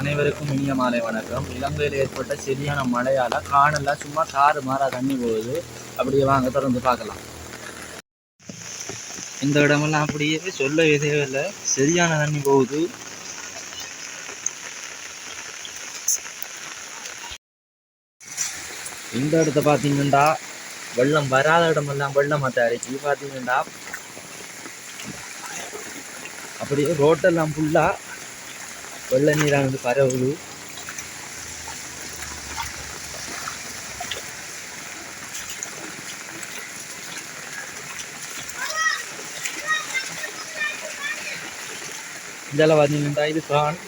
அனைவருக்கும் இனிய மாலை வணக்கம். இலங்கையில் ஏற்பட்ட சரியான மழையால் காணெல்லாம் சும்மா காரு மாறா தண்ணி போகுது. அப்படியே வாங்க தொடர்ந்து பார்க்கலாம். இந்த இடமெல்லாம் அப்படியே சொல்ல தேவையில்லை, சரியான தண்ணி போகுது. இந்த இடத்த பார்த்தீங்கன்னா வெள்ளம் வராத இடமெல்லாம் வெள்ளமாட்ட அரைச்சி பார்த்தீங்கன்னா அப்படியே ரோட்டெல்லாம் ஃபுல்லாக வெள்ள நீரானது பரவுது. இதெல்லாம் பார்த்தீங்கன்னா இது கான்.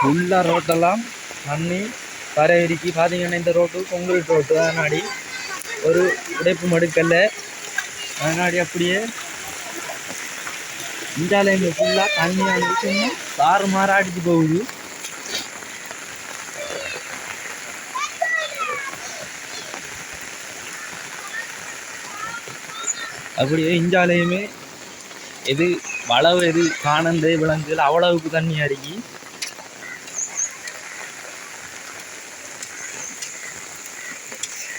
ஃபுல்லாக ரோட்டெல்லாம் தண்ணி பரவிரிக்கி. பார்த்தீங்கன்னா இந்த ரோட்டு கொங்கிரீட் ரோட்டு, அதனாடி ஒரு உடைப்பு மடுக்கல்ல, அதனாடி அப்படியே இந்தியாவில் ஃபுல்லாக தண்ணியான விஷயம் காரு மாற அடிச்சு போகுது. அப்படியே இந்தியாலையுமே எது வளவு எது காணந்த விலங்குகள் அவ்வளவுக்கு தண்ணி அடிக்கி.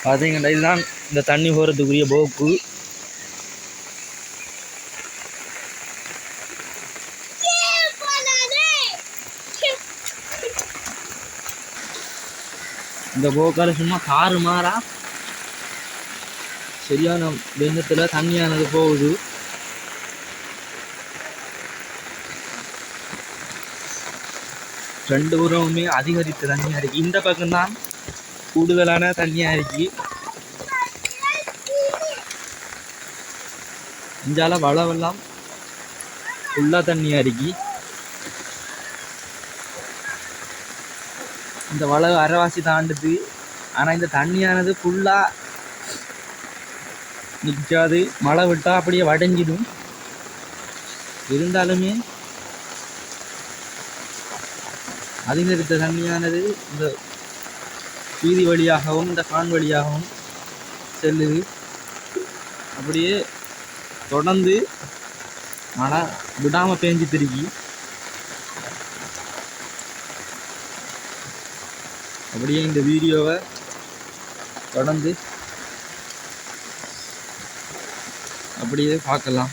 பார்த்தீங்கன்னா இதுதான் இந்த தண்ணி போகிறதுக்குரிய போக்கு. இந்த போக்கால சும்மா காரு மாறா சரியான வேகத்தில் தண்ணியானது போகுது. ரெண்டு புறமுமே அதிகரித்த தண்ணி அடிக்கி. இந்த பக்கம்தான் கூடுதலான தண்ணி அரிக்கி. இஞ்சால வளவெல்லாம் ஃபுல்லாக தண்ணி அரிக்கி. இந்த வளவு அரைவாசி தாண்டுது. ஆனால் இந்த தண்ணியானது ஃபுல்லாக நிற்காது. மழை விட்டால் அப்படியே வடைஞ்சிடும். இருந்தாலுமே அதிகரித்த தண்ணியானது இந்த வீதி வழியாகவும் இந்த கான் வழியாகவும் செல்லுது. அப்படியே தொடர்ந்து மழை விடாமல் பேஞ்சு திருக்கி. அப்படியே இந்த வீடியோவை தொடர்ந்து அப்படியே பார்க்கலாம்.